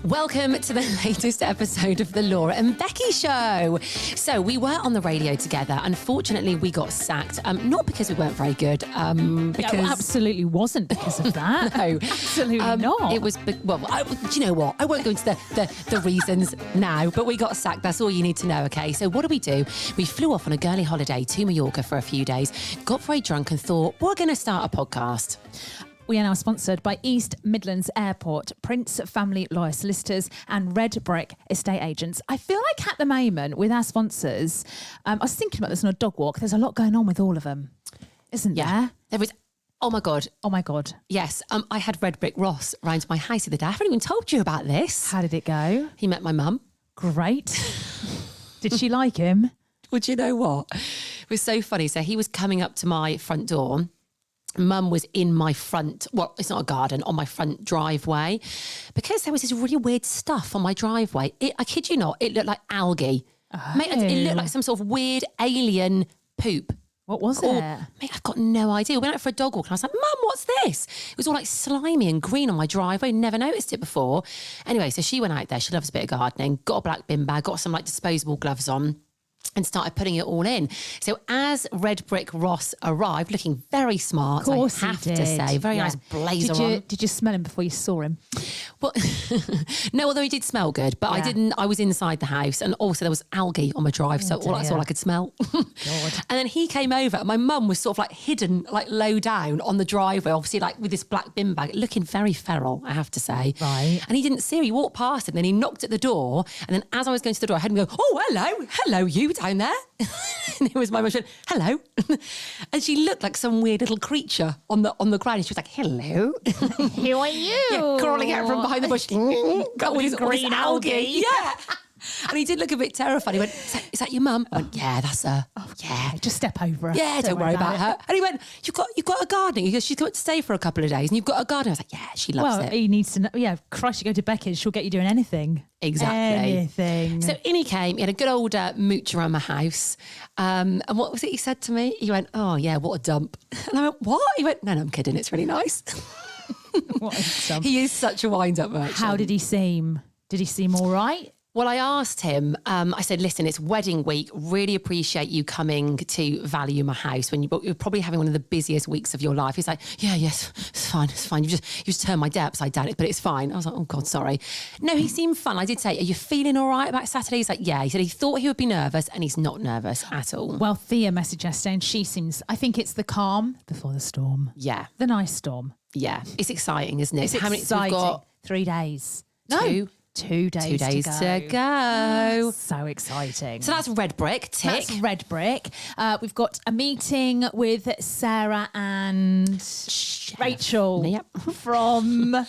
Welcome to the latest episode of the Laura and Becky Show. So we were on the radio together. Unfortunately, we got sacked. Not because we weren't very good. Because No, absolutely wasn't because of that. No, absolutely not. It was do you know what? I won't go into the reasons now. But we got sacked. That's all you need to know. Okay. So what do? We flew off on a girly holiday to Mallorca for a few days. Got very drunk and thought we're going to start a podcast. We are now sponsored by East Midlands Airport, Prince Family Lawyer Solicitors and Red Brick Estate Agents. I feel like at the moment with our sponsors, I was thinking about this on a dog walk, there's a lot going on with all of them, isn't there? There is. Oh my God. Oh my God. Yes. I had Red Brick Ross round to my house the other day. I haven't even told you about this. How did it go? He met my mum. Great. Did she like him? Well, do you know what? It was so funny. So he was coming up to my front door. Mum was in my front, well, it's not a garden, on my front driveway, because there was this really weird stuff on my driveway. I kid you not, it looked like algae. Oh. Mate, it looked like some sort of weird alien poop. What was it? Mate, I've got no idea. We went out for a dog walk and I was like, Mum, what's this? It was all like slimy and green on my driveway. Never noticed it before. Anyway, so she went out there. She loves a bit of gardening, got a black bin bag, got some like disposable gloves on, and started putting it all in. So as Red Brick Ross arrived, looking very smart, I have to say, very nice blazer on. Did you smell him before you saw him? Well, no, although he did smell good, but I was inside the house, and also there was algae on my drive, so that's all I could smell. God. And then he came over, and my mum was sort of like hidden, like low down on the driveway, obviously like with this black bin bag, looking very feral, I have to say. Right. And he didn't see her, he walked past it, and then he knocked at the door, and then as I was going to the door, I heard him go, "Oh, hello, you down there?" And it was my mum, she went, "Hello." And she looked like some weird little creature on the ground, and she was like, "Hello." Who are you? Yeah, crawling out from behind the bush. Got all this green algae. Yeah. And he did look a bit terrified. He went, is that your mum? I went, yeah, that's her. Oh, yeah, just step over her. Yeah, don't worry about her. And he went, you've got a gardening. He goes, she's got to stay for a couple of days and you've got a garden. I was like, yeah, she loves it. He needs to know. Yeah, Christ, you go to Becky's, she'll get you doing anything. Exactly. Anything. So in he came. He had a good old mooch around my house. And what was it he said to me? He went, "Oh, yeah, what a dump." And I went, "What?" He went, "No, I'm kidding. It's really nice." What a dump. He is such a wind-up merchant. How did he seem? Did he seem all right? Well, I asked him, I said, "Listen, it's wedding week. Really appreciate you coming to value my house when you're probably having one of the busiest weeks of your life." He's like, "Yeah, yes, it's fine. You just turned my day upside down, but it's fine." I was like, "Oh God, sorry." No, he seemed fun. I did say, "Are you feeling all right about Saturday?" He's like, "Yeah." He said he thought he would be nervous and he's not nervous at all. Well, Thea messaged yesterday and she seems, I think it's the calm before the storm. Yeah. The nice storm. Yeah. It's exciting, isn't it? It's How many exciting. we've got? 3 days. Two. 2 days, 2 days to go. So exciting. So that's Red Brick. Tick. That's Red Brick. We've got a meeting with Sarah and Rachel from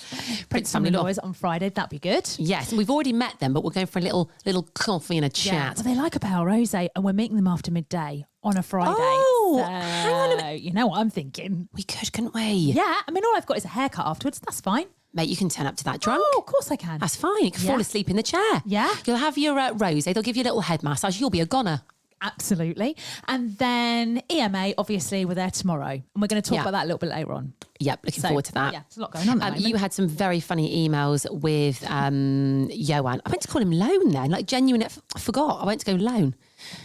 Prince Family Lawyers on Friday. That'd be good. Yes, and we've already met them, but we're going for a little coffee and a chat. Yeah. Well, they like a pale rosé, and we're meeting them after midday on a Friday. Oh, so, hang on a minute. You know what I'm thinking? We could, couldn't we? Yeah. I mean, all I've got is a haircut afterwards. That's fine. Mate, you can turn up to that drunk. Oh, of course I can. That's fine. You can fall asleep in the chair. Yeah. You'll have your rosé. They'll give you a little head massage. You'll be a goner. Absolutely. And then EMA, obviously, we're there tomorrow. And we're going to talk about that a little bit later on. Yep, looking forward to that. Yeah, there's a lot going on. You had some very funny emails with Johan. I went to call him Lone then, like genuine. I forgot. I went to go Lone.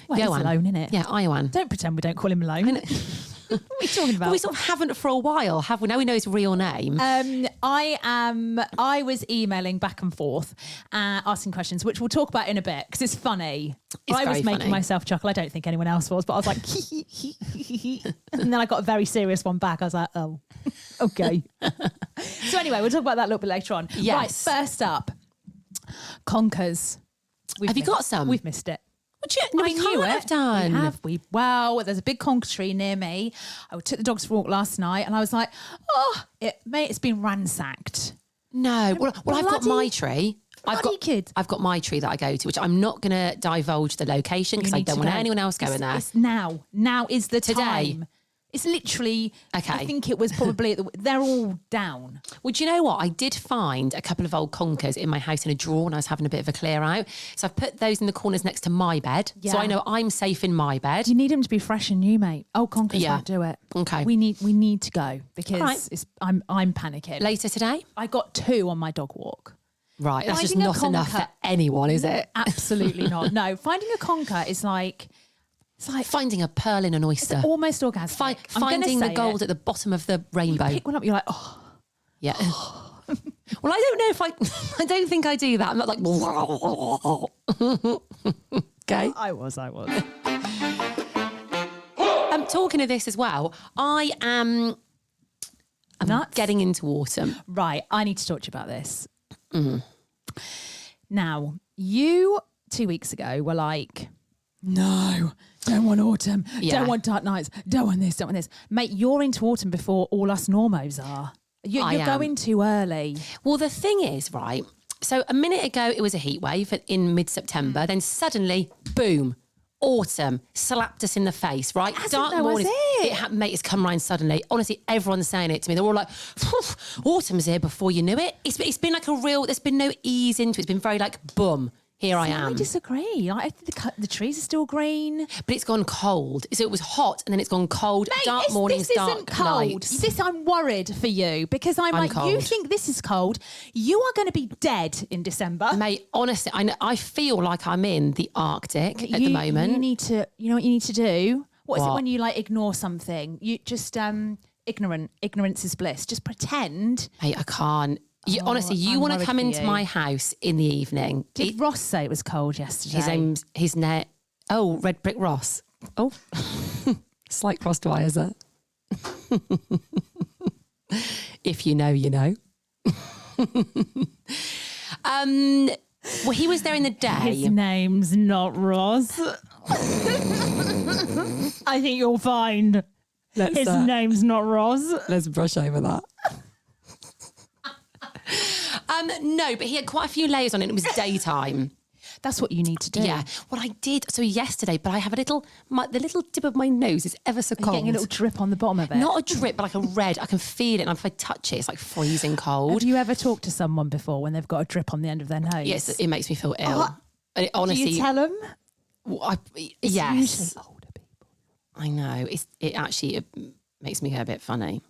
Well, Johan. he's Lone, innit? Yeah, Johan. Don't pretend we don't call him Lone. What are you talking about? Well, we sort of haven't for a while, have we? Now we know his real name. I was emailing back and forth, asking questions, which we'll talk about in a bit because it's funny. I was making myself chuckle. I don't think anyone else was, but I was like, and then I got a very serious one back. I was like, oh, okay. So anyway, we'll talk about that a little bit later on. Yes. Right, first up, conkers. Have you got some? We've missed it. No, we can't have done. Well, there's a big conker tree near me. I took the dogs for a walk last night and I was like, mate, it's been ransacked. No. Well, I've got my tree. I've got my tree that I go to, which I'm not going to divulge the location because I don't want anyone else going there. It's now. Now is the Today. time. It's literally, okay. I think it was probably, they're all down. Well, do you know what? I did find a couple of old conkers in my house in a drawer when I was having a bit of a clear out. So I've put those in the corners next to my bed. Yeah. So I know I'm safe in my bed. You need them to be fresh and new, mate. Old conkers won't do it. Okay. We need to go because I'm panicking. Later today? I got 2 on my dog walk. Right, that's just not enough for anyone, is it? Absolutely not. No, finding a conker is like... It's like finding a pearl in an oyster. It's almost orgasmic. Finding the gold at the bottom of the rainbow. You pick one up, you're like, oh. Yeah. Well, I don't know if I don't think I do that. I'm not like, okay. I was. Talking of this as well, I'm getting into autumn. Right. I need to talk to you about this. Now, you 2 weeks ago were like, no, don't want autumn. Yeah. Don't want dark nights. Don't want this. Don't want this. Mate, you're into autumn before all us normos are. You're going too early. Well, the thing is, right, so a minute ago it was a heat wave in mid-September. Then suddenly, boom, autumn slapped us in the face, right? Dark mornings. Mate, it's come round suddenly. Honestly, everyone's saying it to me. They're all like, autumn's here before you knew it. It's been like there's been no ease into it. It's been very like, boom. Here I am. I disagree. I think the trees are still green. But it's gone cold. So it was hot and then it's gone cold. Mate, dark mornings, this dark isn't cold. nights. I'm worried for you because I'm like, cold. You think this is cold. You are going to be dead in December. Mate, honestly, I feel like I'm in the Arctic at the moment. You know what you need to do? What is it when you like ignore something? You just, ignorance is bliss. Just pretend. Mate, I can't. Honestly, you want to come into my house in the evening. Did Ross say it was cold yesterday? His name. Oh, Red Brick Ross. Oh, slight crosswire. If you know, you know. Well, he was there in the day. His name's not Ross. I think you'll find his name's not Ross. Let's brush over that. No, but he had quite a few layers on it. It was daytime. That's what you need to do. Yeah. Well, I did. So yesterday, but I have the little tip of my nose is ever so cold. Getting a little drip on the bottom of it. Not a drip, but like a red. I can feel it. And if I touch it, it's like freezing cold. Have you ever talked to someone before when they've got a drip on the end of their nose? Yes, it makes me feel ill. And honestly, do you tell them? Yes. Usually older people. I know. It makes me go a bit funny.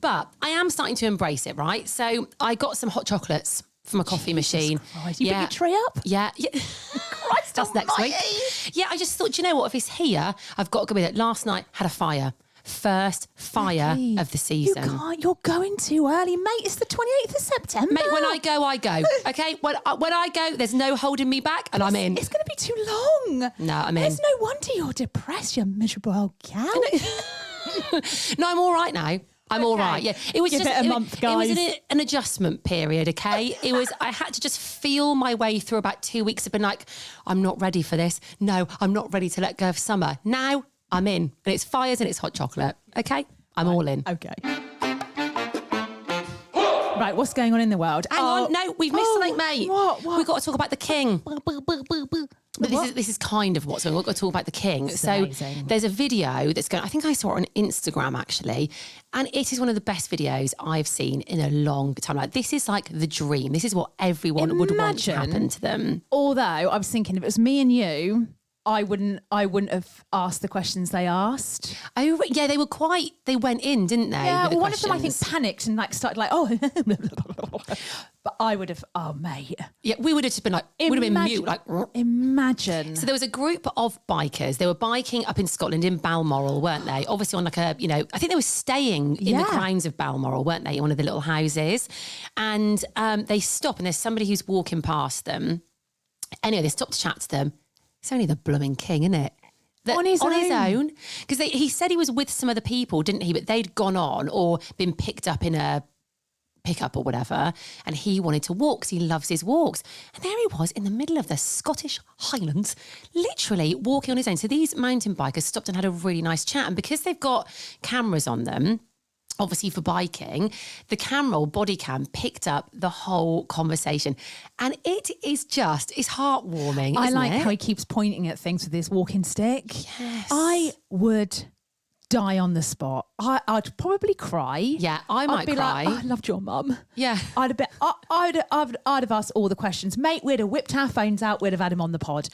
But I am starting to embrace it, right? So I got some hot chocolates from a coffee machine. Christ. You put your tray up? Yeah. Christ, that's next week. Yeah, I just thought, you know what? If it's here, I've got to go with it. Last night, had a fire. First fire of the season. You're going too early, mate. It's the 28th of September. Mate, when I go, I go. Okay? When I go, there's no holding me back and I'm in. It's going to be too long. No, I'm in. There's no wonder you're depressed, you miserable old cow. No, I'm all right now. I'm all right. Yeah, it was Give just it a month, guys. It was an adjustment period. Okay, I had to just feel my way through about 2 weeks of being like, I'm not ready for this. No, I'm not ready to let go of summer. Now I'm in, and it's fires and it's hot chocolate. Okay, I'm all in. Okay. Right, what's going on in the world? Hang on, no, we've missed something, mate. What? We've got to talk about the king. But this is kind of what's going on. We've got to talk about the king. It's so amazing. There's a video that's going, I think I saw it on Instagram actually, and it is one of the best videos I've seen in a long time. Like, this is like the dream. This is what everyone would want to happen to them. Although I was thinking if it was me and you, I wouldn't have asked the questions they asked. Oh, yeah, they went in, didn't they? Yeah, well, one of them I think panicked and like started like, oh, but I would have, oh, mate. Yeah, we would have just been like, would have been mute. Like, imagine. So there was a group of bikers. They were biking up in Scotland in Balmoral, weren't they? Obviously on like I think they were staying in the grounds of Balmoral, weren't they? In one of the little houses. And they stop and there's somebody who's walking past them. Anyway, they stop to chat to them. It's only the blooming king, isn't it? On his own. Because he said he was with some other people, didn't he? But they'd gone on or been picked up in a pickup or whatever. And he wanted to walk because he loves his walks. And there he was in the middle of the Scottish Highlands, literally walking on his own. So these mountain bikers stopped and had a really nice chat. And because they've got cameras on them, obviously for biking, the camera or body cam picked up the whole conversation. And it's heartwarming, I isn't like it? how he keeps pointing at things with his walking stick. Yes. I would die on the spot. I'd probably cry. Yeah, I might I'd be cry. Like, I loved your mum. Yeah. I'd have asked all the questions. Mate, we'd have whipped our phones out. We'd have had him on the pod.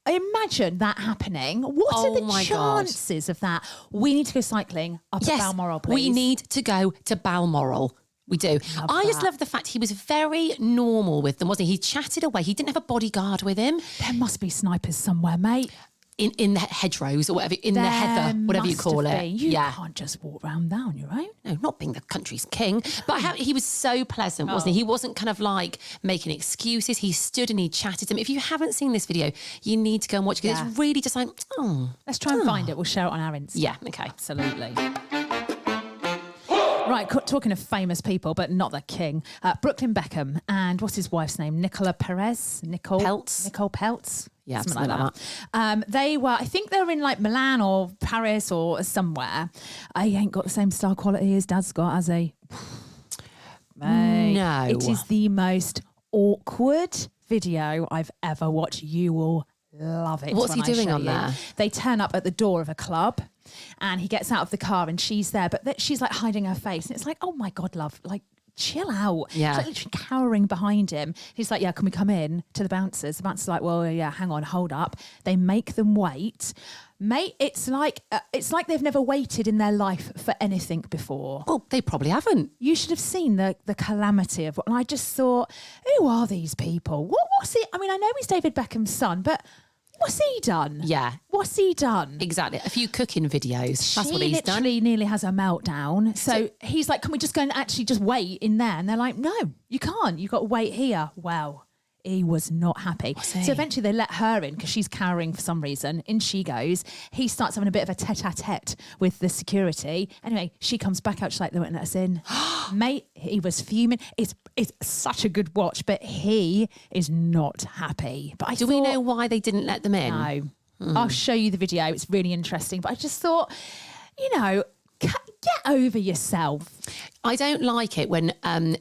Imagine that happening. What are the chances of that? We need to go cycling up at Balmoral, please. We need to go to Balmoral. We do. I just love the fact he was very normal with them, wasn't he? He chatted away. He didn't have a bodyguard with him. There must be snipers somewhere, mate. In the hedgerows or whatever, in the heather, whatever you call it. You can't just walk around there on your own. No, not being the country's king. But he was so pleasant, wasn't he? He wasn't kind of like making excuses. He stood and he chatted to them. If you haven't seen this video, you need to go and watch it because it's really just like, Let's try and find it. We'll share it on our Insta. Yeah, okay. Absolutely. Right, talking of famous people, but not the king. Brooklyn Beckham and what's his wife's name? Nicole Peltz. Nicole Peltz. Yeah, something like that. They were, I think they were in like Milan or Paris or somewhere. He ain't got the same star quality his dad's got, has he? Mate, no. It is the most awkward video I've ever watched. You will love it. What's he doing on there? They turn up at the door of a club and he gets out of the car and she's there, but she's like hiding her face. And it's like, oh my God, love, like, chill out. Yeah. She's like literally cowering behind him. He's like, yeah, can we come in? To the bouncers. The bouncers are like, well, yeah, hang on, hold up. They make them wait. Mate, it's like they've never waited in their life for anything before. Well, they probably haven't. You should have seen the calamity of what. And I just thought, who are these people? What's he? I mean, I know he's David Beckham's son, but what's he done? Yeah. What's he done? Exactly. A few cooking videos. That's what he's done. She literally nearly has a meltdown. So he's like, can we just go and actually just wait in there? And they're like, no, you can't. You've got to wait here. Wow. He was not happy. So eventually they let her in because she's cowering for some reason. In she goes. He starts having a bit of a tete-a-tete with the security. Anyway, she comes back out. She's like, they won't let us in. Mate, he was fuming. It's such a good watch, but he is not happy. But Do we know why they didn't let them in? No. I'll show you the video. It's really interesting. But I just thought, get over yourself. I don't like it when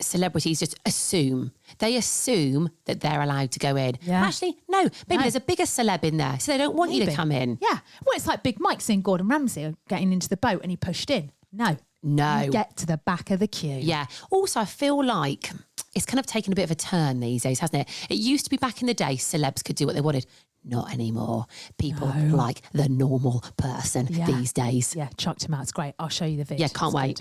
celebrities just assume. They assume that they're allowed to go in. Yeah. Actually, no. Maybe there's a bigger celeb in there, so they don't want you to come in. Yeah. Well, it's like Big Mike seeing Gordon Ramsay getting into the boat and he pushed in. No. You get to the back of the queue. Yeah. Also, I feel like it's kind of taken a bit of a turn these days, hasn't it? It used to be back in the day, celebs could do what they wanted. Not anymore. People like the normal person these days. Yeah, chucked him out. It's great. I'll show you the video. Yeah, can't wait.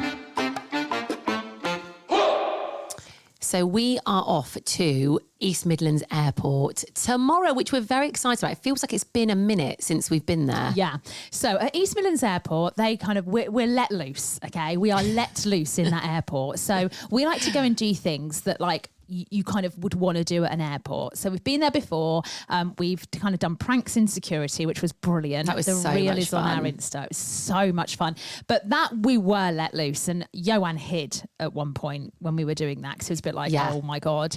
So we are off to East Midlands Airport tomorrow, which we're very excited about. It feels like it's been a minute since we've been there. Yeah. So at East Midlands Airport, we're let loose, okay? We are let loose in that airport. So we like to go and do things that like you kind of would want to do at an airport. So we've been there before. We've kind of done pranks in security, which was brilliant. That was the so reel much is fun. on our Insta. It was so much fun. But that we were let loose, and Johan hid at one point when we were doing that because it was a bit like, oh my God.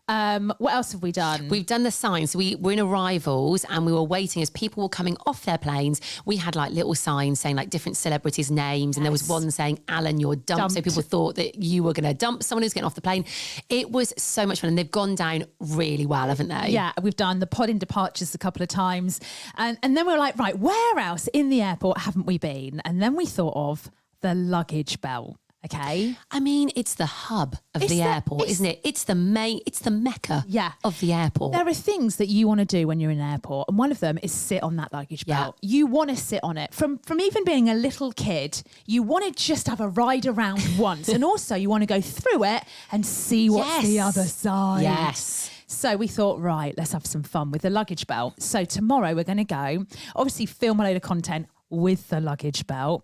What else have we done? We've done the signs. We were in arrivals and we were waiting as people were coming off their planes. We had like little signs saying like different celebrities' names, and there was one saying, Alan, you're dumped. So people thought that you were going to dump someone who's getting off the plane. It was so much fun, and they've gone down really well, haven't they? Yeah, we've done the pod in departures a couple of times, and then we were like, right, where else in the airport haven't we been? And then we thought of the luggage belt. Okay. I mean, it's the hub of the airport, isn't it? It's the mecca of the airport. There are things that you want to do when you're in an airport, and one of them is sit on that luggage belt. You want to sit on it. From even being a little kid, you want to just have a ride around once, and also you want to go through it and see what's the other side. Yes. So we thought, right, let's have some fun with the luggage belt. So tomorrow we're going to go, obviously film a load of content with the luggage belt.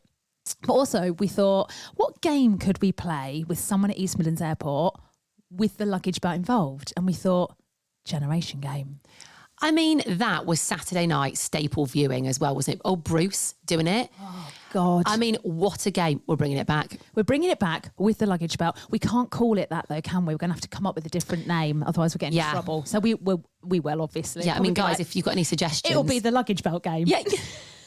But also we thought, what game could we play with someone at East Midlands Airport with the luggage belt involved? And we thought, generation game. I mean, that was Saturday night staple viewing as well, wasn't it? Oh, Bruce doing it. Oh, God. I mean, what a game. We're bringing it back. We're bringing it back with the luggage belt. We can't call it that though, can we? We're going to have to come up with a different name. Otherwise we're getting in trouble. So we will, obviously. Yeah, I mean, guys, if you've got any suggestions. It'll be the luggage belt game. Yeah.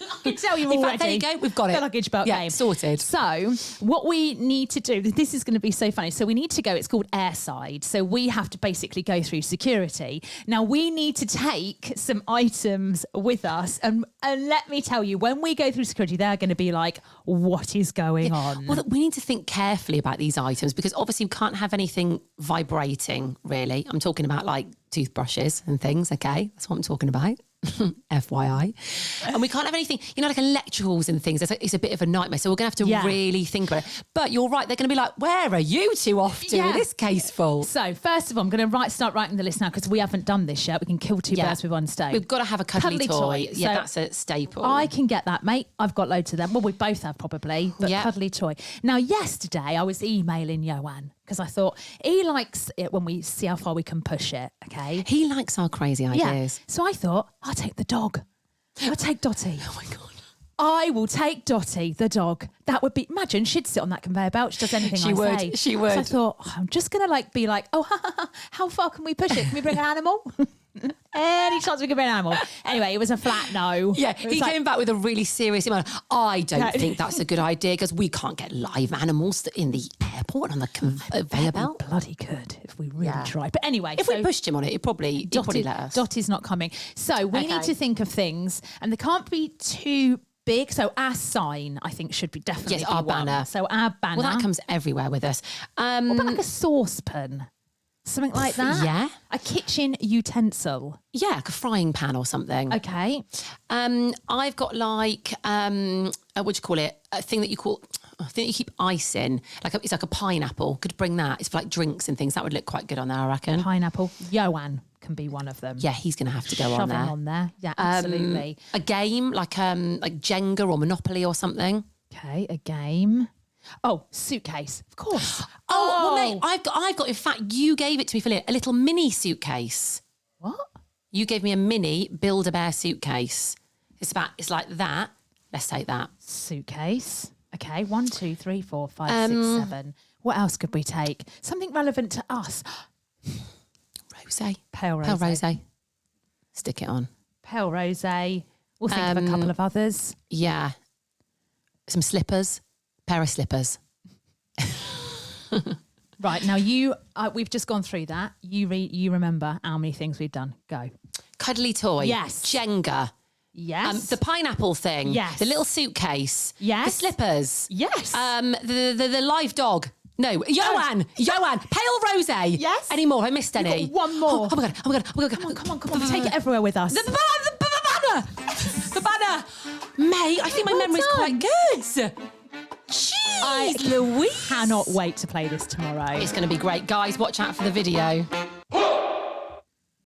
I can tell you In already. fact, there you go. We've got it. The luggage belt game. Sorted. So what we need to do, this is going to be so funny. So we need to go, it's called airside. So we have to basically go through security. Now we need to take some items with us. And let me tell you, when we go through security, they're going to be like, what is going on? Well, we need to think carefully about these items because obviously we can't have anything vibrating, really. I'm talking about like toothbrushes and things, okay? That's what I'm talking about. FYI. And we can't have anything, like electricals and things. It's a bit of a nightmare. So we're going to have to really think about it. But you're right. They're going to be like, where are you two off to with this case full? So first of all, I'm going to start writing the list now because we haven't done this yet. We can kill two birds with one stone. We've got to have a cuddly toy. Yeah, So that's a staple. I can get that, mate. I've got loads of them. Well, we both have probably, but cuddly toy. Now, yesterday I was emailing Johan because I thought he likes it when we see how far we can push it, okay? He likes our crazy ideas. So I thought, I'll take the dog. I'll take Dottie. Oh my God. I will take Dottie, the dog. That would be, imagine she'd sit on that conveyor belt. She does anything I say. She would. So I thought, I'm just going to be like, how far can we push it? Can we bring an animal? Any chance we can bring an animal? Anyway, it was a flat no. Yeah, he came back with a really serious email. I don't think that's a good idea because we can't get live animals in the airport on the conveyor belt. We bloody could if we really tried. But anyway. If we pushed him on it, he'd probably let us. Dottie's not coming. So we need to think of things and they can't be too big. So our sign, I think, should be definitely be our one. banner. So our banner. Well, that comes everywhere with us. What about like a saucepan? Something like that? Yeah. A kitchen utensil. Yeah, like a frying pan or something. Okay. I've got like, what do you call it? A thing that you keep ice in. It's like a pineapple. Could bring that. It's for like drinks and things. That would look quite good on there, I reckon. Pineapple. Johan can be one of them. Yeah, he's going to have to go on there. Shove him on there. Yeah, absolutely. A game like Jenga or Monopoly or something. Okay, a game. Oh, suitcase, of course. Well, mate, I've got. In fact, you gave it to me for a little mini suitcase. What? You gave me a mini Build-A-Bear suitcase. It's like that. Let's take that Suitcase. Okay, 1, 2, 3, 4, 5, 6, 7. What else could we take? Something relevant to us. Rosé. Pale rosé. Pale rosé. Stick it on. Pale rosé. We'll think of a couple of others. Yeah. Some slippers. Pair of slippers. Right, now we've just gone through that. You remember how many things we've done. Go. Cuddly toy. Yes. Jenga. Yes. The pineapple thing. Yes. The little suitcase. Yes. The slippers. Yes. The live dog. No, Johan. Pale rosé. Yes. Any more? Have I missed any? You've got one more. Oh my God. Come on. Take it everywhere with us. The banner. The banner. Mate, I think my memory's quite good. Jeez, Louise. Cannot wait to play this tomorrow. It's going to be great. Guys, watch out for the video.